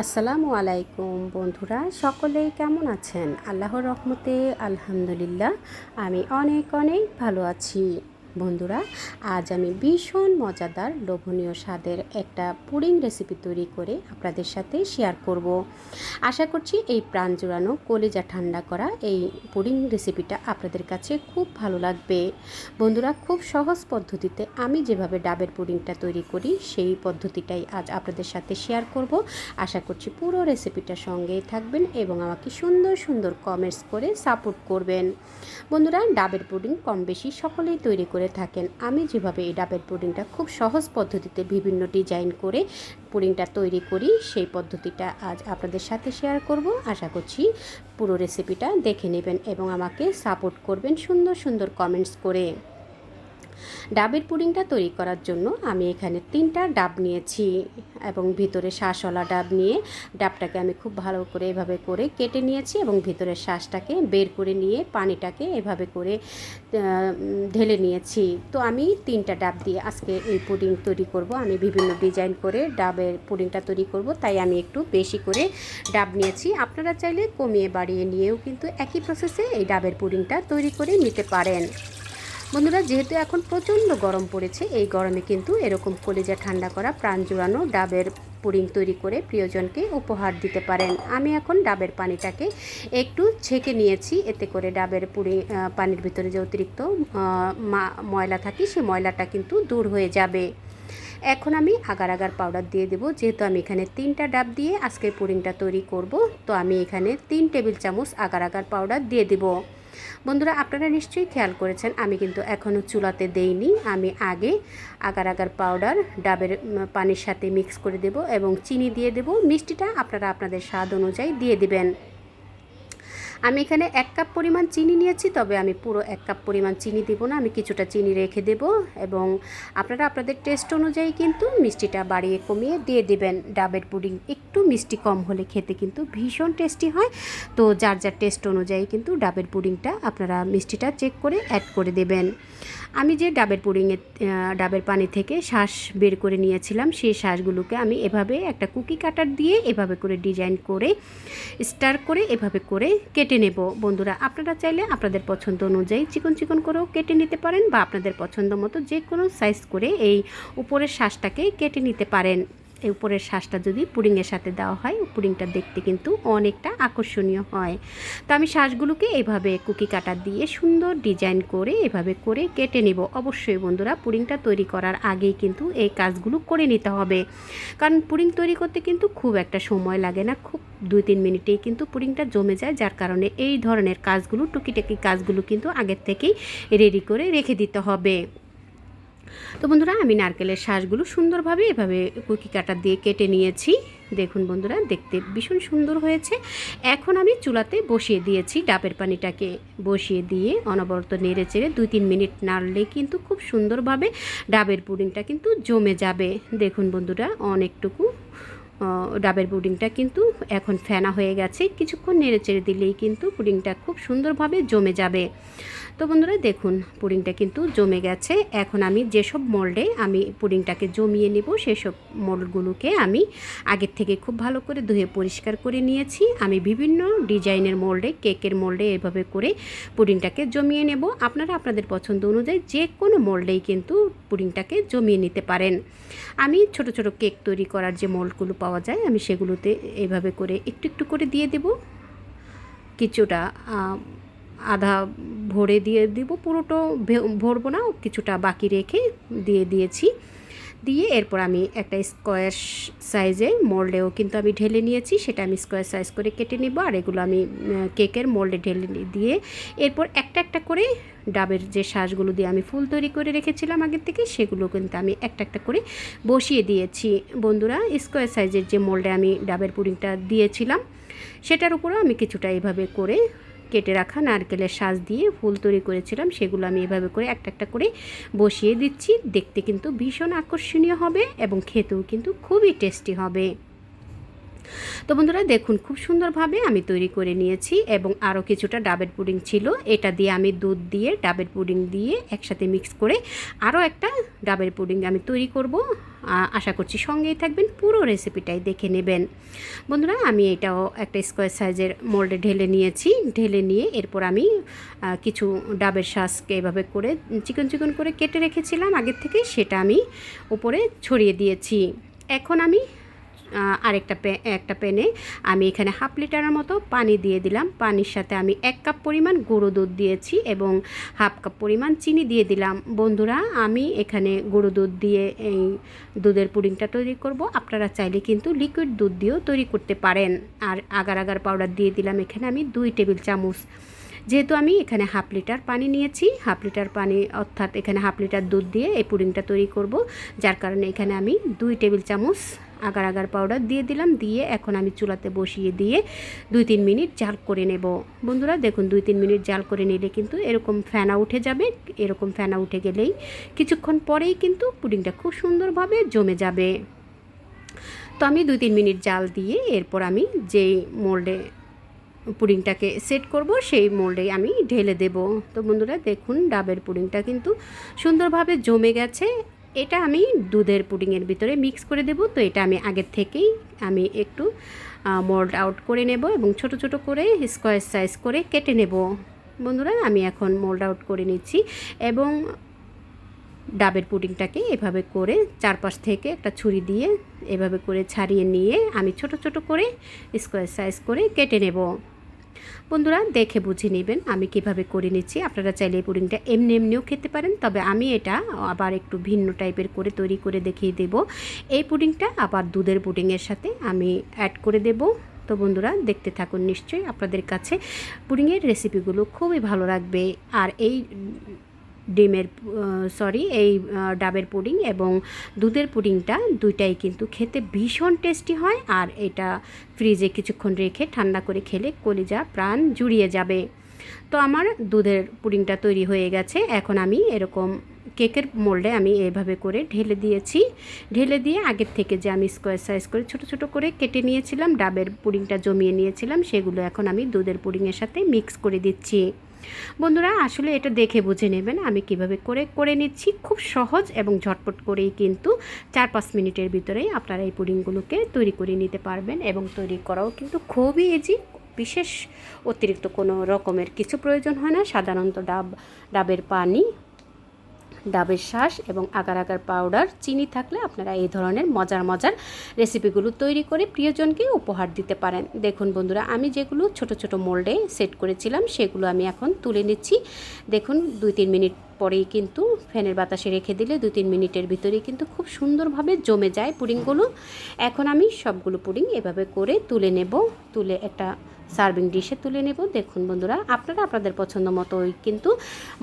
আসসালামু আলাইকুম বন্ধুরা, সকলেই কেমন আছেন? আল্লাহর রহমতে আলহামদুলিল্লাহ আমি অনেক অনেক ভালো আছি। বন্ধুরা, আজ আমি ভীষণ মজাদার লোভনীয় স্বাদের একটা পুডিং রেসিপি তৈরি করে আপনাদের সাথে শেয়ার করব। আশা করছি এই প্রাণ জুড়ানো কলিজা ঠান্ডা করা এই পুডিং রেসিপিটা আপনাদের কাছে খুব ভালো লাগবে। বন্ধুরা, খুব সহজ পদ্ধতিতে আমি যেভাবে ডাবের পুডিংটা তৈরি করি সেই পদ্ধতিটাই আজ আপনাদের সাথে শেয়ার করব। আশা করছি পুরো রেসিপিটার সঙ্গেই থাকবেন এবং আমাকে সুন্দর সুন্দর কমেন্টস করে সাপোর্ট করবেন। বন্ধুরা, ডাবের পুডিং কম বেশি সকলেই তৈরি করে থাকেন। আমি যেভাবে এই ডাবের পুডিংটা খুব সহজ পদ্ধতিতে বিভিন্ন ডিজাইন করে পুডিংটা তৈরি করি সেই পদ্ধতিটা আজ আপনাদের সাথে শেয়ার করব। আশা করছি পুরো রেসিপিটা দেখে নেবেন এবং আমাকে সাপোর্ট করবেন সুন্দর সুন্দর কমেন্টস করে। ডাবের পুডিংটা তৈরি করার জন্য আমি এখানে 3টা ডাব নিয়েছি এবং ভিতরে শাঁসওয়ালা ডাব নিয়ে ডাবটাকে আমি খুব ভালো করে এভাবে করে কেটে নিয়েছি এবং ভিতরের শাঁসটাকে বের করে নিয়ে পানিটাকে এভাবে করে ঢেলে নিয়েছি। তো আমি 3টা ডাব দিয়ে আজকে এই পুডিং তৈরি করব। আমি বিভিন্ন ডিজাইন করে ডাবের পুডিংটা তৈরি করব, তাই আমি একটু বেশি করে ডাব নিয়েছি। আপনারা চাইলে কমিয়ে বাড়িয়ে নিয়েও কিন্তু একই প্রসেসে এই ডাবের পুডিংটা তৈরি করে নিতে পারেন। বন্ধুরা, যেহেতু এখন প্রচণ্ড গরম পড়েছে, এই গরমে কিন্তু এরকম কলিজা ঠান্ডা করা প্রাণ জুড়ানো ডাবের পুডিং তৈরি করে প্রিয়জনকে উপহার দিতে পারেন। আমি এখন ডাবের পানিটাকে একটু ছেঁকে নিয়েছি, এতে করে ডাবের পানির ভিতরে যে অতিরিক্ত ময়লা থাকে সেই ময়লাটা কিন্তু দূর হয়ে যাবে। এখন আমি আগার আগার পাউডার দিয়ে দেব। যেহেতু আমি এখানে 3টা ডাব দিয়ে আজকে পুডিংটা তৈরি করব, তো আমি এখানে 3 টেবিল চামচ আগার আগার পাউডার দিয়ে দেব। বন্ধুরা, আপনারা নিশ্চয়ই খেয়াল করেছেন আমি কিন্তু এখনও চুলাতে দেইনি। আমি আগে আগার আগার পাউডার ডাবের পানির সাথে মিক্স করে দেব এবং চিনি দিয়ে দেব। মিষ্টিটা আপনারা আপনাদের স্বাদ অনুযায়ী দিয়ে দিবেন। আমি এখানে 1 কাপ পরিমাণ চিনি নিয়েছি, তবে আমি পুরো 1 কাপ পরিমাণ চিনি দেব না, আমি কিছুটা চিনি রেখে দেব এবং আপনারা আপনাদের টেস্ট অনুযায়ী কিন্তু মিষ্টিটা বাড়িয়ে কমিয়ে দিয়ে দেবেন। ডাবের পুডিং একটু মিষ্টি কম হলে খেতে কিন্তু ভীষণ টেস্টি হয়, তো যার যার টেস্ট অনুযায়ী কিন্তু ডাবের পুডিংটা আপনারা মিষ্টিটা চেক করে অ্যাড করে দেবেন। আমি যে ডাবের পানি থেকে শাঁস বের করে নিয়েছিলাম সেই শাঁসগুলোকে আমি এভাবে একটা কুকি কাটার দিয়ে এভাবে করে ডিজাইন করে স্টার করে এভাবে করে কেটে নেব। বন্ধুরা, আপনারা চাইলে আপনাদের পছন্দ অনুযায়ী চিকন চিকন করেও কেটে নিতে পারেন বা আপনাদের পছন্দ মতো যে কোনো সাইজ করে এই উপরের শাঁসটাকে কেটে নিতে পারেন। এই উপরের শাঁসটা যদি পুডিংয়ের সাথে দেওয়া হয়, পুডিংটা দেখতে কিন্তু অনেকটা আকর্ষণীয় হয়। তো আমি শাঁসগুলোকে এইভাবে কুকি কাটার দিয়ে সুন্দর ডিজাইন করে এভাবে করে কেটে নেব। অবশ্যই বন্ধুরা, পুডিংটা তৈরি করার আগেই কিন্তু এই কাজগুলো করে নিতে হবে, কারণ পুডিং তৈরি করতে কিন্তু খুব একটা সময় লাগে না, খুব 2-3 মিনিটেই কিন্তু পুডিংটা জমে যায়। যার কারণে এই ধরনের কাজগুলো, টুকিটাকি কাজগুলো কিন্তু আগের থেকেই রেডি করে রেখে দিতে হবে। তো বন্ধুরা, আমি নারকেলের শাঁসগুলো সুন্দরভাবে এভাবে কুকি কাটার দিয়ে কেটে নিয়েছি। দেখুন বন্ধুরা, দেখতে ভীষণ সুন্দর হয়েছে। এখন আমি চুলাতে বসিয়ে দিয়েছি ডাবের পানিটাকে, বসিয়ে দিয়ে অনবরত নেড়ে চেড়ে 2-3 মিনিট নাড়লে কিন্তু খুব সুন্দরভাবে ডাবের পুডিংটা কিন্তু জমে যাবে। দেখুন বন্ধুরা, অনেকটুকু ডাবের পুডিংটা কিন্তু এখন ফেনা হয়ে গেছে। কিছুক্ষণ নেড়ে চেড়ে দিলেই কিন্তু পুডিংটা খুব সুন্দরভাবে জমে যাবে। তো বন্ধুরা, দেখুন পুডিংটা কিন্তু জমে গেছে। এখন আমি যেসব মোল্ডে আমি পুডিংটাকে জমিয়ে নেব সেসব মোল্ডগুলোকে আমি আগের থেকে খুব ভালো করে ধুয়ে পরিষ্কার করে নিয়েছি। আমি বিভিন্ন ডিজাইনের মোল্ডে, কেকের মোল্ডে এভাবে করে পুডিংটাকে জমিয়ে নেব। আপনারা আপনাদের পছন্দ অনুযায়ী যে কোনো মোল্ডেই কিন্তু পুডিংটাকে জমিয়ে নিতে পারেন। আমি ছোট ছোট কেক তৈরি করার যে মোল্ডগুলো পাওয়া যায় আমি সেগুলোতে এভাবে করে একটু একটু করে দিয়ে দেব। কিছুটা আধা ভরে দিয়ে দিব, পুরোটা ভরবো না, কিছুটা বাকি রেখে দিয়েছি। দিয়ে এরপর আমি একটা স্কোয়ার সাইজে মোল্ডেও কিন্তু আমি ঢেলে নিয়েছি, সেটা আমি স্কোয়ার সাইজ করে কেটে নেব। আর এগুলো আমি কেকের মোল্ডে ঢেলে দিয়ে এরপর একটা একটা করে ডাবের যে শাঁসগুলো দিয়ে আমি ফুল তৈরি করে রেখেছিলাম আগের থেকে, সেগুলো কিন্তু আমি একটা একটা করে বসিয়ে দিয়েছি। বন্ধুরা, স্কোয়ার সাইজের যে মোল্ডে আমি ডাবের পুডিংটা দিয়েছিলাম সেটার উপরেও আমি কিছুটা এইভাবে করে কেটে রাখা নারকেলের শাঁস দিয়ে ফুল তৈরি করেছিলাম, সেগুলো আমি এভাবে করে একটা একটা করে বসিয়ে দিচ্ছি। দেখতে কিন্তু ভীষণ আকর্ষণীয় হবে এবং খেতেও কিন্তু খুবই টেস্টি হবে। তো বন্ধুরা, দেখুন খুব সুন্দরভাবে আমি তৈরি করে নিয়েছি এবং আরও কিছুটা ডাবের পুডিং ছিল, এটা দিয়ে আমি দুধ দিয়ে ডাবের পুডিং দিয়ে একসাথে মিক্স করে আরও একটা ডাবের পুডিং আমি তৈরি করব। আশা করছি সঙ্গেই থাকবেন, পুরো রেসিপিটাই দেখে নেবেন। বন্ধুরা আমি এটাও একটা স্কোয়ার সাইজের মোল্ডে ঢেলে নিয়েছি। ঢেলে নিয়ে এরপর আমি কিছু ডাবের শাঁসকে এভাবে করে চিকন চিকন করে কেটে রেখেছিলাম আগের থেকে, সেটা আমি উপরে ছড়িয়ে দিয়েছি। এখন আমি একটা প্যানে আমি এখানে হাফ লিটারের মতো পানি দিয়ে দিলাম। পানির সাথে আমি 1 কাপ পরিমাণ গুঁড়ো দুধ দিয়েছি এবং হাফ কাপ পরিমাণ চিনি দিয়ে দিলাম। বন্ধুরা আমি এখানে গুঁড়ো দুধ দিয়ে এই দুধের পুডিংটা তৈরি করব। আপনারা চাইলে কিন্তু লিকুইড দুধ দিয়েও তৈরি করতে পারেন। আর আগার আগার পাউডার দিয়ে দিলাম এখানে আমি 2 টেবিল চামচ। যেহেতু আমি এখানে হাফ লিটার পানি নিয়েছি, হাফ লিটার পানি অর্থাৎ এখানে হাফ লিটার দুধ দিয়ে এই পুডিংটা তৈরি করব, যার কারণে এখানে আমি 2 টেবিল চামচ আগার আগার পাউডার দিয়ে দিলাম। দিয়ে এখন আমি চুলাতে বসিয়ে দিয়ে 2-3 মিনিট জাল করে নেব। বন্ধুরা দেখুন 2-3 মিনিট জাল করে নিলে কিন্তু এরকম ফেনা উঠে যাবে। এরকম ফেনা উঠে গেলেই কিছুক্ষণ পরেই কিন্তু পুডিংটা খুব সুন্দরভাবে জমে যাবে। তো আমি 2-3 মিনিট জাল দিয়ে এরপর আমি যেই মোল্ডে পুডিংটাকে সেট করব সেই মোল্ডেই আমি ঢেলে দেব। তো বন্ধুরা দেখুন ডাবের পুডিংটা কিন্তু সুন্দরভাবে জমে গেছে। এটা আমি দুধের পুডিংয়ের ভিতরে মিক্স করে দেব। তো এটা আমি আগের থেকেই আমি একটু মোল্ড আউট করে নেব এবং ছোট ছোট করে স্কোয়ার সাইজ করে কেটে নেব। বন্ধুরা আমি এখন মোল্ড আউট করে নিচ্ছি এবং ডাবের পুডিংটাকে এভাবে করে চারপাশ থেকে একটা ছুরি দিয়ে এভাবে করে ছাড়িয়ে নিয়ে আমি ছোট ছোট করে স্কোয়ার সাইজ করে কেটে নেব। বন্ধুরা দেখে বুঝে নেবেন আমি কিভাবে করে নিচ্ছি। আপনারা চাইলে এই পুডিংটা এমনিও খেতে পারেন, তবে আমি এটা আবার একটু ভিন্ন টাইপের করে তৈরি করে দেখিয়ে দেব। এই পুডিংটা আবার দুধের পুডিংয়ের সাথে আমি অ্যাড করে দেব। তো বন্ধুরা দেখতে থাকুন, নিশ্চয়ই আপনাদের কাছে পুডিংয়ের রেসিপিগুলো খুবই ভালো লাগবে। আর এই এই ডাবের পুডিং এবং দুধের পুডিংটা দুইটাই কিন্তু খেতে ভীষণ টেস্টি হয়। আর এটা ফ্রিজে কিছুক্ষণ রেখে ঠান্ডা করে খেলে কলিজা প্রাণ জুড়িয়ে যাবে। তো আমার দুধের পুডিংটা তৈরি হয়ে গেছে। এখন আমি এরকম কেকের মোল্ডে আমি এভাবে করে ঢেলে দিয়েছি। ঢেলে দিয়ে আগের থেকে যে আমি স্কোয়ার সাইজ করে ছোট ছোট করে কেটে নিয়েছিলাম, ডাবের পুডিংটা জমিয়ে নিয়েছিলাম, সেগুলো এখন আমি দুধের পুডিংয়ের সাথে মিক্স করে দিচ্ছি। বন্ধুরা আসলে এটা দেখে বুঝে নেবেন আমি কিভাবে করে নিচ্ছি। খুব সহজ এবং ঝটপট করেই কিন্তু 4-5 মিনিটের ভিতরেই আপনারা এই পুডিংগুলোকে তৈরি করে নিতে পারবেন এবং তৈরি করাও কিন্তু খুবই ইজি। বিশেষ অতিরিক্ত কোনো রকমের কিছু প্রয়োজন হয় না। সাধারণত ডাবের পানি, ডাবের শাঁস এবং আগার আগার পাউডার, চিনি থাকলে আপনারা এই ধরনের মজার রেসিপিগুলো তৈরি করে প্রিয়জনকে উপহার দিতে পারেন। দেখুন বন্ধুরা আমি যেগুলো ছোট ছোট মোল্ডে সেট করেছিলাম সেগুলো আমি এখন তুলে নিচ্ছি। দেখুন 2-3 মিনিট পরেই কিন্তু ফ্যানের বাতাসে রেখে দিলে 2-3 মিনিটের ভিতরেই কিন্তু খুব সুন্দরভাবে জমে যায় পুডিংগুলো। এখন আমি সবগুলো পুডিং এভাবে করে তুলে নেব, তুলে একটা সার্ভিং ডিশে তুলে নেব। দেখুন বন্ধুরা আপনারা আপনাদের পছন্দ মতো কিন্তু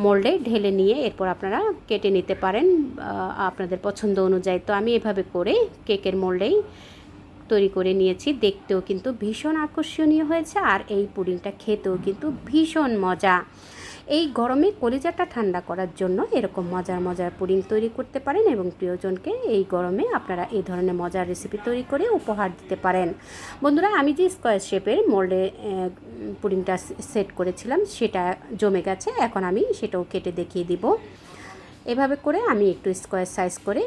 মোল্ডে ঢেলে নিয়ে এরপর আপনারা কেটে নিতে পারেন আপনাদের পছন্দ অনুযায়ী। তো আমি এভাবে করে কেকের মোল্ডেই তৈরি করে নিয়েছি। দেখতেও কিন্তু ভীষণ আকর্ষণীয় হয়েছে আর এই পুডিংটা খেতেও কিন্তু ভীষণ মজা। এই গরমে কলিজাটা ঠান্ডা করার জন্য এরকম মজার পুডিং তৈরি করতে পারেন এবং প্রিয়জনকে এই গরমে আপনারা এই ধরনের মজার রেসিপি তৈরি করে উপহার দিতে পারেন। বন্ধুরা আমি যে স্কোয়ার শেপের মোল্ডে পুডিংটা সেট করেছিলাম সেটা জমে গেছে। এখন আমি সেটাও কেটে দেখিয়ে দিব। এভাবে করে আমি একটু স্কোয়ার সাইজ করে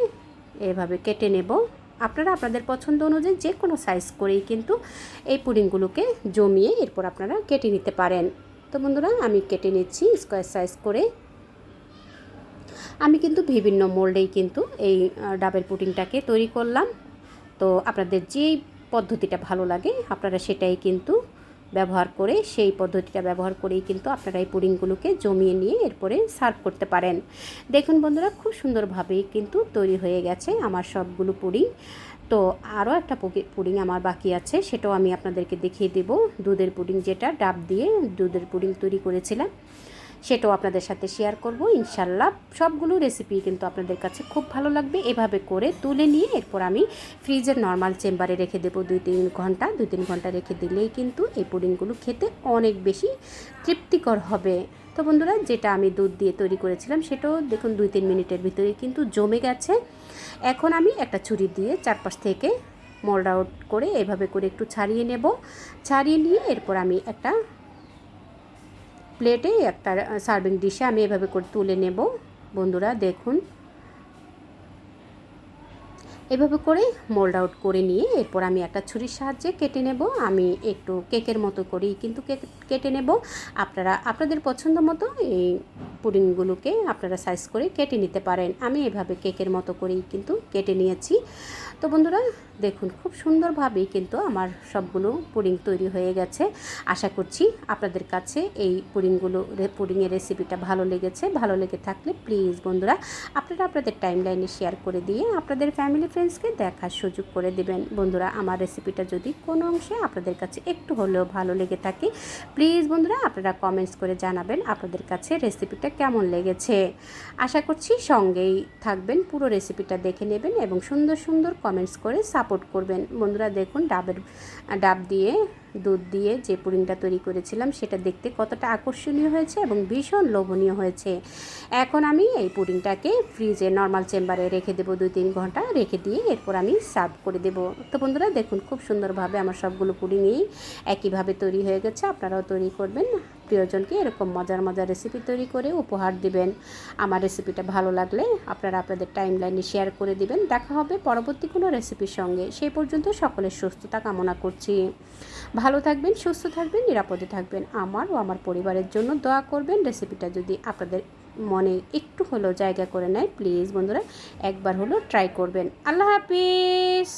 এভাবে কেটে নেব। আপনারা আপনাদের পছন্দ অনুযায়ী যে কোনো সাইজ করেই কিন্তু এই পুডিংগুলোকে জমিয়ে এরপর আপনারা কেটে নিতে পারেন। তো বন্ধুরা আমি কেটে নিচ্ছি স্কোয়ার সাইজ করে। আমি কিন্তু বিভিন্ন মোল্ডেই কিন্তু এই ডাবের পুডিংটাকে তৈরি করলাম। তো আপনাদের যেই পদ্ধতিটা ভালো লাগে আপনারা সেটাই কিন্তু সেই পদ্ধতিটা ব্যবহার করেই কিন্তু আপনারা এই পুডিংগুলোকে জমিয়ে নিয়ে এরপরে সার্ভ করতে পারেন। দেখুন বন্ধুরা খুব সুন্দরভাবেই কিন্তু তৈরি হয়ে গেছে আমার সবগুলো পুডিং। তো আরও একটা পুডিং আমার বাকি আছে, সেটাও আমি আপনাদেরকে দেখিয়ে দেব। দুধের পুডিং, যেটা ডাব দিয়ে দুধের পুডিং তৈরি করেছিলাম, সেটাও আপনাদের সাথে শেয়ার করব ইনশাল্লাহ। সবগুলো রেসিপি কিন্তু আপনাদের কাছে খুব ভালো লাগবে। এভাবে করে তুলে নিয়ে এরপর আমি ফ্রিজের নর্মাল চেম্বারে রেখে দেবো 2-3 ঘন্টা রেখে দিলেই কিন্তু এই পুডিংগুলো খেতে অনেক বেশি তৃপ্তিকর হবে। তো বন্ধুরা যেটা আমি দুধ দিয়ে তৈরি করেছিলাম সেটাও দেখুন 2-3 মিনিটের ভিতরে কিন্তু জমে গেছে। এখন আমি একটা ছুরি দিয়ে চারপাশ থেকে মোল্ড আউট করে এভাবে করে একটু ছাড়িয়ে নেব। ছাড়িয়ে নিয়ে এরপর আমি একটা প্লেটে একটা সার্ভিং ডিশে আমি এভাবে করে তুলে নেব। বন্ধুরা দেখুন এভাবে করে মোল্ড আউট করে নিয়ে এরপর আমি একটা ছুরির সাহায্যে কেটে নেব। আমি একটু কেকের মতো করেই কিন্তু কেটে নেব। আপনারা আপনাদের পছন্দ মতো এই পুডিংগুলোকে আপনারা সাইজ করে কেটে নিতে পারেন। আমি এভাবে কেকের মতো করেই কিন্তু কেটে নিয়েছি। তো বন্ধুরা দেখুন খুব সুন্দরভাবেই কিন্তু আমার সবগুলো পুডিং তৈরি হয়ে গেছে। আশা করছি আপনাদের কাছে এই পুডিংয়ের রেসিপিটা ভালো লেগেছে। ভালো লেগে থাকলে প্লিজ বন্ধুরা আপনারা আপনাদের টাইমলাইনে শেয়ার করে দিয়ে আপনাদের ফ্যামিলি ফ্রেন্ডসকে দেখার সুযোগ করে দেবেন। বন্ধুরা আমার রেসিপিটা যদি কোনো অংশে আপনাদের কাছে একটু হলেও ভালো লেগে থাকে প্লিজ বন্ধুরা আপনারা কমেন্টস করে জানাবেন আপনাদের কাছে রেসিপিটা কেমন লেগেছে। আশা করছি সঙ্গেই থাকবেন, পুরো রেসিপিটা দেখে নেবেন এবং সুন্দর সুন্দর কমেন্টস করে সাপোর্ট করবেন। বন্ধুরা দেখুন ডাব দিয়ে দুধ দিয়ে যে পুডিংটা তৈরি করেছিলাম সেটা দেখতে কতটা আকর্ষণীয় হয়েছে এবং ভীষণ লোভনীয় হয়েছে। এখন আমি এই পুডিংটাকে ফ্রিজে নর্মাল চেম্বারে রেখে দেবো 2-3 ঘন্টা রেখে দিয়ে এরপর আমি সার্ভ করে দেবো। তো বন্ধুরা দেখুন খুব সুন্দরভাবে আমার সবগুলো পুডিংই একইভাবে তৈরি হয়ে গেছে। আপনারাও তৈরি করবেন, প্রিয়জনকে এরকম মজার মজার রেসিপি তৈরি করে উপহার দিবেন। আমার রেসিপিটা ভালো লাগলে আপনারা আপনাদের টাইমলাইনে শেয়ার করে দিবেন। দেখা হবে পরবর্তী কোনো রেসিপির সঙ্গে। সেই পর্যন্ত সকলের সুস্থতা কামনা করছি। ভালো থাকবেন, সুস্থ থাকবেন, নিরাপদে থাকবেন। আমার ও আমার পরিবারের জন্য দোয়া করবেন। রেসিপিটা যদি আপনাদের মনে একটু হলেও জায়গা করে নেয় প্লিজ বন্ধুরা একবার হলেও ট্রাই করবেন। আল্লাহ হাফিজ।